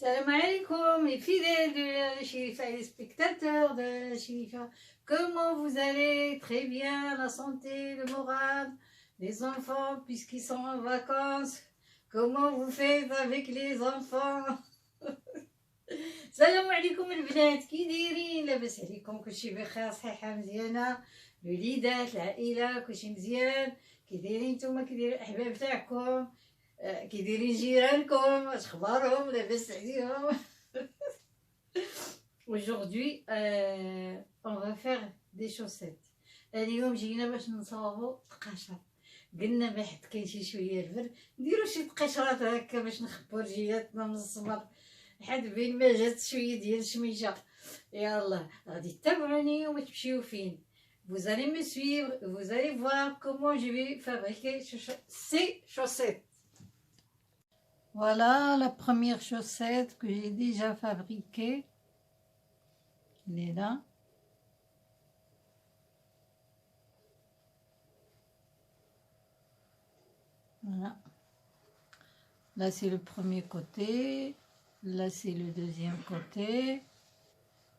Salam alaikum, les fidèles de la Shirifa et les spectateurs de la Shirifa. Comment vous allez? Très bien, la santé, le moral, les enfants puisqu'ils sont en vacances. Comment vous faites avec les enfants? Salam alaikum البنات كي دايرين؟ لاباس عليكم؟ كلشي بخير صحيحة مزيانة؟ الوليدات العائلة كلشي مزيان؟ كي دايرين نتوما؟ كي دايرين الأحباب تاعكم؟ كي دايرين جيرانكم؟ اش اخبارهم؟ لاباس عليهم؟ Aujourd'hui, on va faire des chaussettes. اليوم جينا باش نصاوبو تقاشر. قلنا بحث كاين شويه البرد نديرو شي تقاشرات هكا باش نخبو رجيلاتنا من الصبر لحد بين ما جات شويه ديال الشميشه. يلا غادي تتابعوني وما تمشيو فين. Vous allez me suivre, vous allez voir comment je vais fabriquer ces chaussettes. Voilà la première chaussette que j'ai déjà fabriquée. Elle est là. Voilà. Là c'est le premier côté. Là c'est le deuxième côté.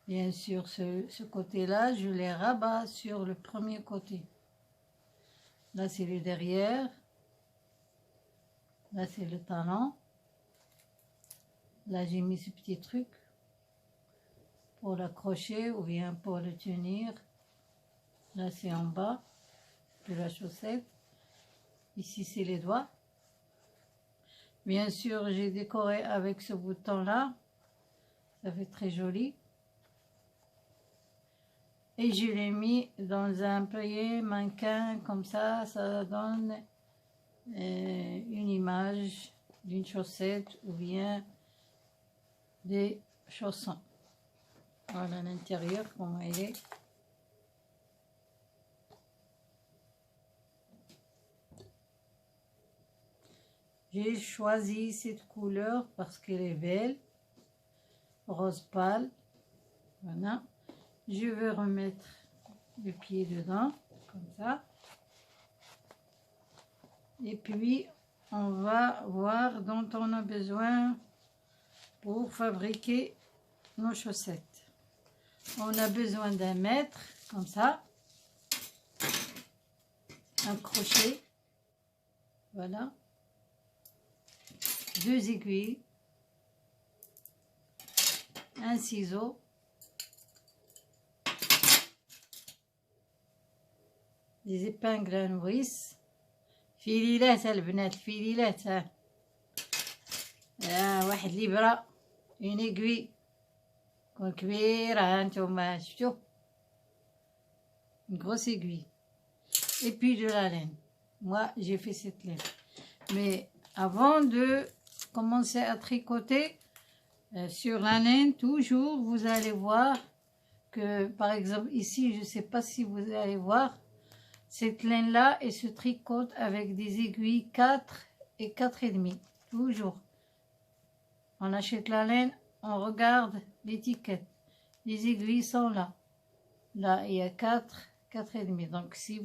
Bien sûr ce côté-là, je les rabats sur le premier côté. Là c'est le derrière. Là c'est le talon. Là j'ai mis ce petit truc pour l'accrocher ou bien pour le tenir. Là c'est en bas de la chaussette. Ici c'est les doigts. Bien sûr j'ai décoré avec ce bouton là. Ça fait très joli. Et je l'ai mis dans un plié mannequin comme ça donne une image d'une chaussette ou bien des chaussons. Voilà l'intérieur, comment il est. J'ai choisi cette couleur parce qu'elle est belle, rose pâle. Voilà. Je vais remettre le pied dedans, comme ça. Et puis, on va voir dont on a besoin pour fabriquer nos chaussettes. On a besoin d'un mètre, comme ça. Un crochet. Voilà. 2 aiguilles. Un ciseau. Des épingles à nourrice. فيليلات البنات الفيليلات ها واحد الإبرة une aiguille تكون كبيرة ها نتوما شفتو une grosse aiguille et puis de la laine. Moi j'ai fait cette laine, mais avant de commencer à tricoter sur la laine, toujours vous allez voir que par exemple ici, je sais pas si vous allez voir, cette laine-là, elle se tricote avec des aiguilles 4 et 4,5. Toujours. On achète la laine, on regarde l'étiquette. Les aiguilles sont là. Là, il y a 4, 4,5. Donc, si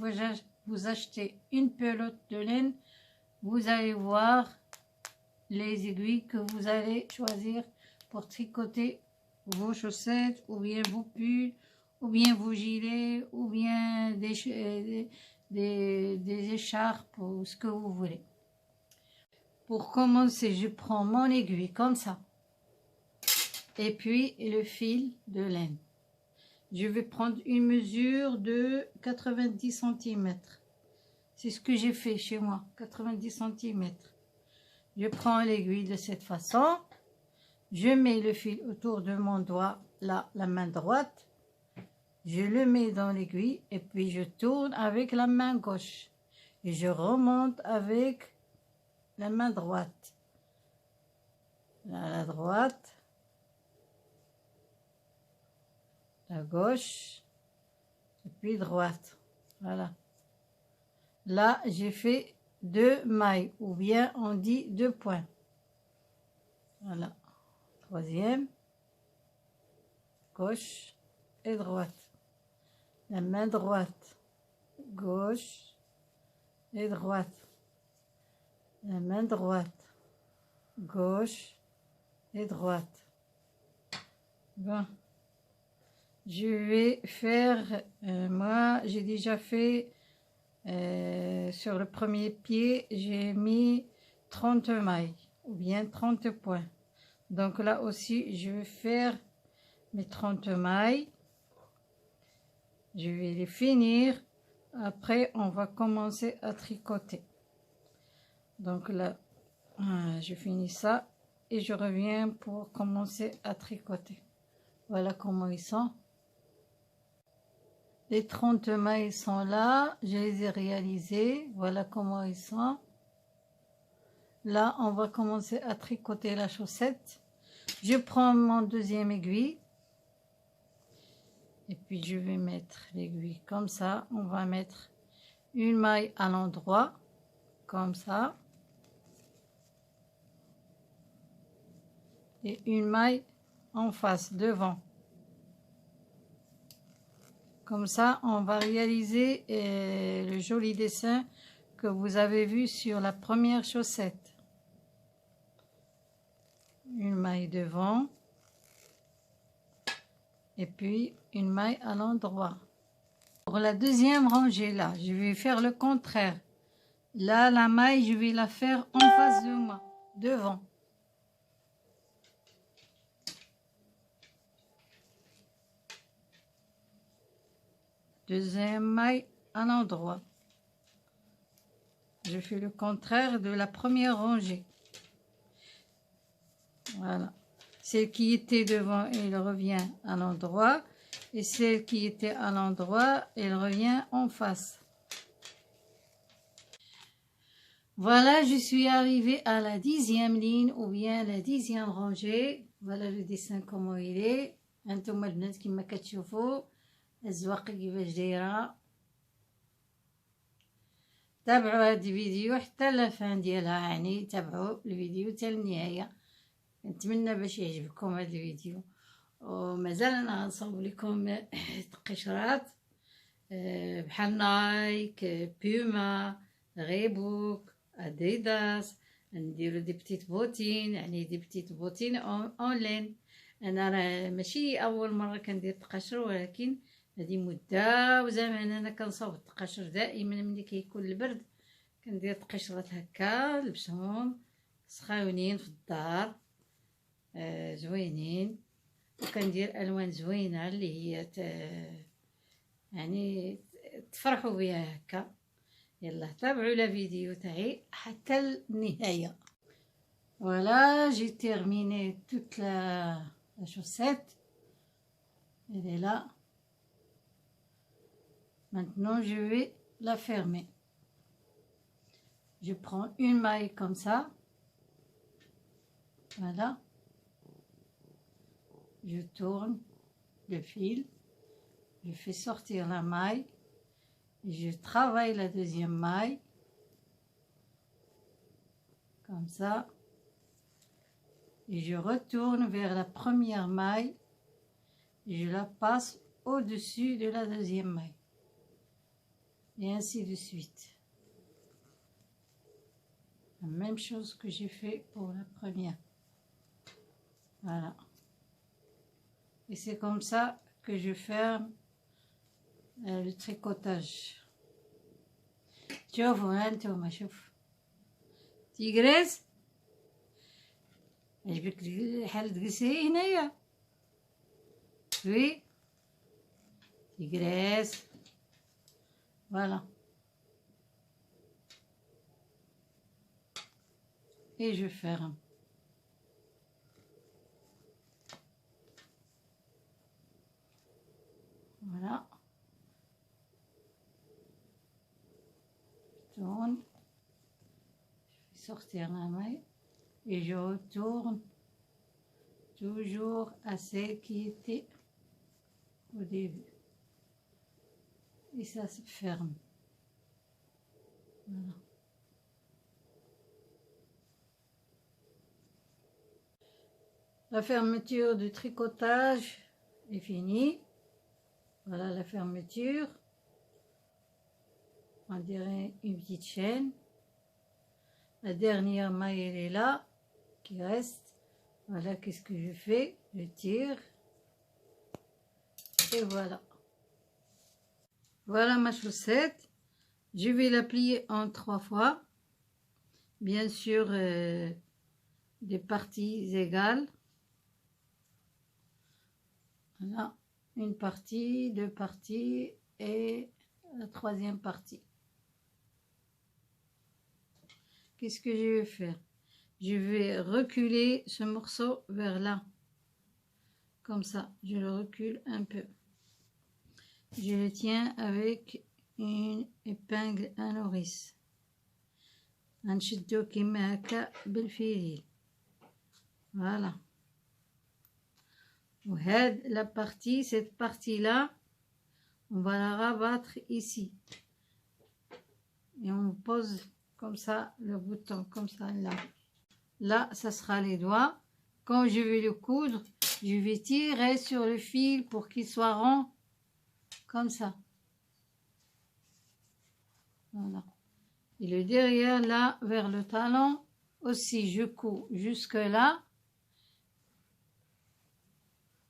vous achetez une pelote de laine, vous allez voir les aiguilles que vous allez choisir pour tricoter vos chaussettes ou bien vos pulls, ou bien vos gilets, ou bien des écharpes, ou ce que vous voulez. Pour commencer, je prends mon aiguille comme ça. Et puis le fil de laine. Je vais prendre une mesure de 90 cm. C'est ce que j'ai fait chez moi, 90 cm. Je prends l'aiguille de cette façon. Je mets le fil autour de mon doigt, là, la main droite. Je le mets dans l'aiguille et puis je tourne avec la main gauche. Et je remonte avec la main droite. Là, la droite. La gauche. Et puis droite. Voilà. Là, j'ai fait 2 mailles. Ou bien on dit 2 points. Voilà. Troisième. Gauche et droite. La main droite, gauche et droite. La main droite, gauche et droite. Bon, je vais faire, moi j'ai déjà fait sur le premier pied, j'ai mis 30 mailles ou bien 30 points. Donc là aussi, je vais faire mes 30 mailles. Je vais les finir. Après, on va commencer à tricoter. Donc là, je finis ça et je reviens pour commencer à tricoter. Voilà comment ils sont. Les 30 mailles sont là, je les ai réalisées. Voilà comment ils sont. Là, on va commencer à tricoter la chaussette. Je prends mon deuxième aiguille. Et puis, je vais mettre l'aiguille comme ça. On va mettre une maille à l'endroit, comme ça. Et une maille en face, devant. Comme ça, on va réaliser le joli dessin que vous avez vu sur la première chaussette. Une maille devant. Et puis, une maille à l'endroit. Pour la deuxième rangée, là, je vais faire le contraire. Là, la maille, je vais la faire en face de moi, devant. Deuxième maille à l'endroit. Je fais le contraire de la première rangée. Voilà. Celle qui était devant, elle revient à l'endroit. Et celle qui était à l'endroit, elle revient en face. Voilà, je suis arrivée à la 10e ligne ou bien la 10e rangée. Voilà le dessin comment il est. انتم البنات كما كتشوفوا الزواقي كيفاش دايره. تابعوا هذا الفيديو حتى لافان ديالها، يعني تابعوا الفيديو حتى للنهايه. نتمنى باش يعجبكم هذا الفيديو. ومازال انا غنصاوب لكم قشرات بحال نايك، بيوما، ريبوك، اديداس. نديرو دي بتيت بوتين، يعني دي بتيت بوتين اونلاين. انا راه ماشي اول مره كندير التقاشر، ولكن هذه مده وزمان انا كنصاوب التقاشر دائما ملي كيكون البرد. كندير تقشرات هكا لبسهم سخاونين في الدار، زوينين. وكندير الوان زوينه اللي هي يعني تفرحوا بها هكا. يلا تابعوا لا فيديو تاعي حتى النهايه. Voilà, j'ai terminé toute la chaussette. Elle est là. Maintenant, je vais la fermer. Je prends une maille comme ça. Voilà. Je tourne le fil. Je fais sortir la maille. Et je travaille la deuxième maille. Comme ça. Et je retourne vers la première maille. Et je la passe au-dessus de la deuxième maille. Et ainsi de suite. La même chose que j'ai fait pour la première. Voilà. Et c'est comme ça que je ferme le tricotage. شوفوا هانتوما شوف تيغريز. عجبك الحال تجلسي هنايا؟ وي تيغريز. Voilà. Et je ferme. Voilà. Je tourne. Je fais sortir la maille. Et je retourne toujours à celle qui était au début. Et ça se ferme. Voilà. La fermeture du tricotage est finie. Voilà la fermeture. On dirait une petite chaîne. La dernière maille, elle est là, qui reste. Voilà, qu'est-ce que je fais? Je tire. Et voilà. Voilà ma chaussette. Je vais la plier en 3 fois. Bien sûr, des parties égales. Voilà. Une partie, 2 parties et la 3e partie. Qu'est-ce que je vais faire? Je vais reculer ce morceau vers là. Comme ça, je le recule un peu. Je le tiens avec une épingle à nourrice. نشدو كيما هكا بالفيريل. Voilà. وهاد la partie, cette partie là, on va la rabattre ici. Et on pose comme ça le bouton, comme ça là. Là, ça sera les doigts. Quand je vais le coudre, je vais tirer sur le fil pour qu'il soit rond, comme ça. Voilà. Et le derrière, là, vers le talon, aussi, je couds jusque là.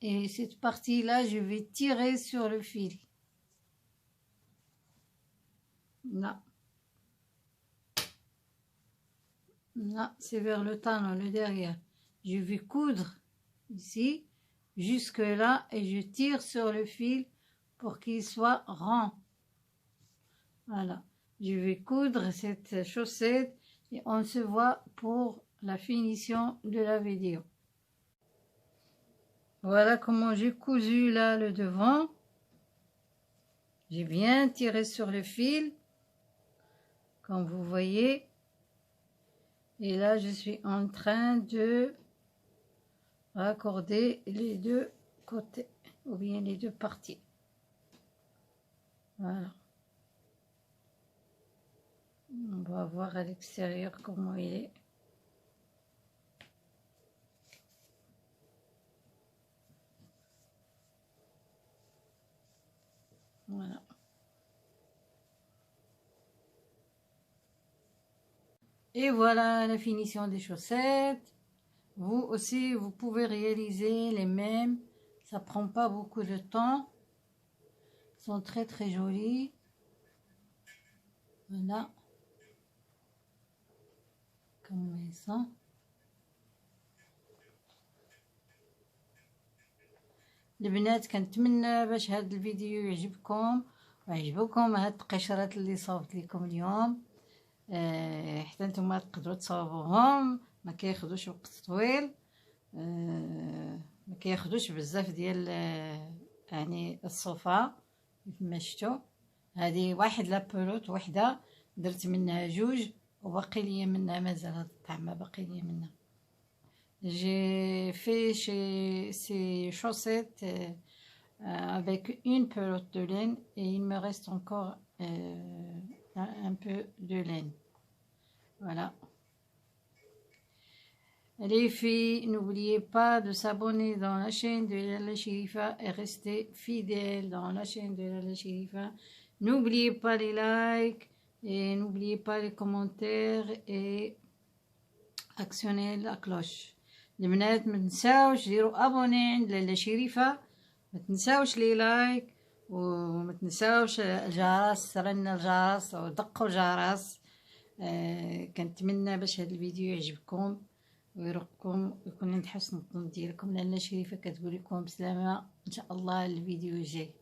Et cette partie-là, je vais tirer sur le fil. Là. Là, c'est vers le talon, le derrière. Je vais coudre ici, jusque là, et je tire sur le fil pour qu'il soit rond. Voilà. Je vais coudre cette chaussette et on se voit pour la finition de la vidéo. Voilà comment j'ai cousu là le devant. J'ai bien tiré sur le fil, comme vous voyez. Et là, je suis en train de raccorder les deux côtés, ou bien les deux parties. Voilà. On va voir à l'extérieur comment il est. Voilà. Et voilà la finition des chaussettes. Vous aussi, vous pouvez réaliser les mêmes. Ça prend pas beaucoup de temps. Ils sont très très jolis. Voilà. Comme ils sont. البنات كنتمنى باش هذا الفيديو يعجبكم ويعجبكم هاد القشرات اللي صاوبت لكم اليوم. حتى نتوما تقدروا تصاوبوهم، ما كياخذوش وقت طويل، ما كياخذوش بزاف ديال يعني الصوفا كما شفتوا. هذه واحد لابولوت وحده درت منها جوج وباقي ليا منها، مازال هاد الطعمه باقي ليا منها. J'ai fait ces chaussettes avec une pelote de laine et il me reste encore un peu de laine. Voilà. Les filles, n'oubliez pas de s'abonner dans la chaîne de Lalla Chérifa et rester fidèles dans la chaîne de Lalla Chérifa. N'oubliez pas les likes et n'oubliez pas les commentaires et actionnez la cloche. البنات ما تنساوش ديروا ابوني عند لاله شريفه، ما تنساوش لي لايك وما تنساوش الجرس، رن الجرس ودقوا الجرس. كنتمنى باش هذا الفيديو يعجبكم ويرقكم ويكون عند حسن الظن ديالكم. لاله شريفه كتقول لكم بسلامه ان شاء الله الفيديو الجاي.